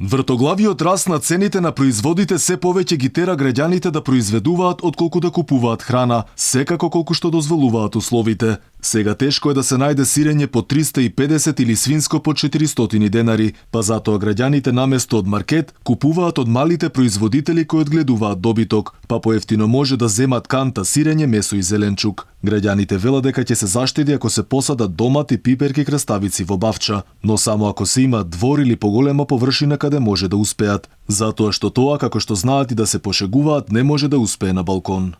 Вртоглавиот раст на цените на производите се повеќе ги тера граѓаните да произведуваат отколку да купуваат храна, секако колку што дозволуваат условите. Сега тешко е да се најде сирење по 350 или свинско по 400 денари, па затоа граѓаните наместо од маркет купуваат од малите производители кои одгледуваат добиток, па поевтино може да земат канта сирење, месо и зеленчук. Граѓаните велат дека ќе се заштеди ако се посадат домати, пиперки, краставици во бавча, но само ако се има двор или поголема површина каде може да успеат, затоа што тоа, како што знаат и да се пошегуваат, не може да успее на балкон.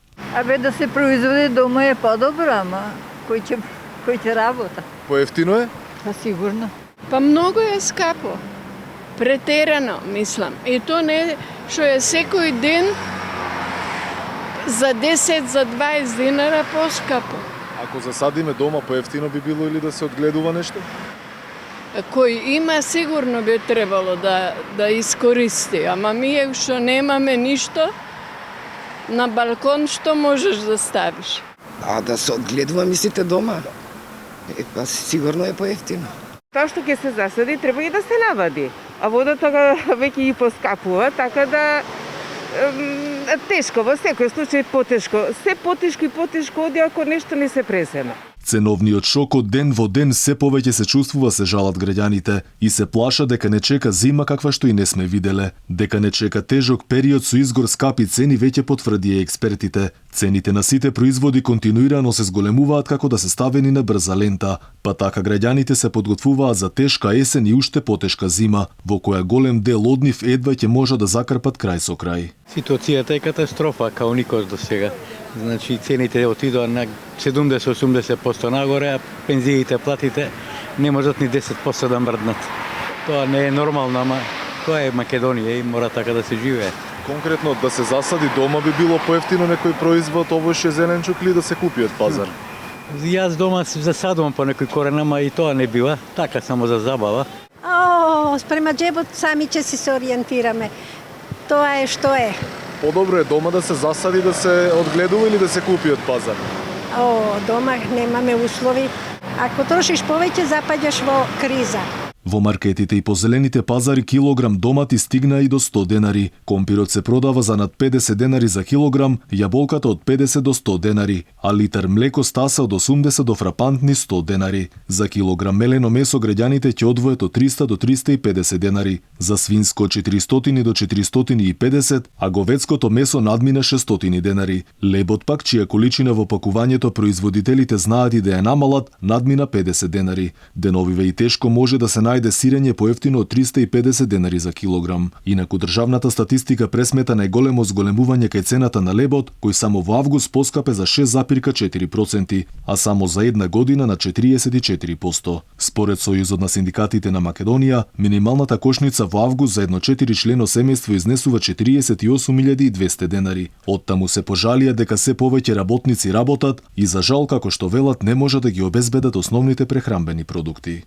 Да се произведе дома е подобро, ама кој ќе работа? Поевтино е? Па сигурно. Па многу е скапо. Претерано, мислам. И то не што е секој ден за 10, за 20 динара поскапо. Ако засадиме дома, поевтино би било или да се одгледува нешто? Кој има сигурно би требало да искористи, ама ние што немаме ништо, на балкон што можеш да ставиш? А да се одгледува мислите дома? Па сигурно е поевтино. Тоа што ќе се засади треба и да се навади. А водата веќе и поскапува, така да тешко, во секој случај потешко. Се потешко и потешко оди ако нешто не се преземе. Ценовниот шок од ден во ден се повеќе се чувствува, се жалат граѓаните и се плаша дека не чека зима каква што и не сме виделе. Дека не чека тежок период со изгор скапи цени веќе потврдија експертите. Цените на сите производи континуирано се зголемуваат како да се ставени на брза лента, па така граѓаните се подготвуваат за тешка есен и уште потешка зима, во која голем дел од нив едва ќе може да закрпат крај со крај. Ситуацијата е катастрофа, као никош до сега. Значи цените отидоа на 70-80% нагоре, а пензиите, платите не можат ни 10% да мрднат. Тоа не е нормално, ама тоа е Македонија и мора така да се живее. Конкретно да се засади дома би било поевтино некој производ, овој зеленчук или да се купи од пазар? Јас дома се засадувам по некој корен, ама и тоа не бива, така само за забава. Спрема джебот сами ќе се ориентираме. Тоа е што е. Подобро е дома да се засади, да се одгледува или да се купи од пазар? Дома немаме услови. Ако трошиш повеќе, запаѓаш во криза. Во маркетите и по зелените пазари килограм домати стигна и до 100 денари. Компирот се продава за над 50 денари за килограм, јаболката од 50 до 100 денари, а литар млеко стаса од 80 до фрапантни 100 денари. За килограм мелено месо граѓаните ќе одвојат од 300 до 350 денари, за свинско од 400 до 450, а говедското месо надмина 600 денари. Лебот пак, чија количина во пакувањето производителите знаат и да ја намалат, надмина 50 денари. Деновиве и тешко може да се најде сирење поевтино од 350 денари за килограм. Инаку државната статистика пресмета најголемо зголемување кај цената на лебот, кој само во август поскапе за 6,4%, а само за една година на 44%. Според Сојузот на синдикатите на Македонија, минималната кошница во август за едно 4-члено семејство изнесува 48.200 денари. Оттаму се пожалија дека се повеќе работници работат и за жал, како што велат, не може да ги обезбедат основните прехранбени продукти.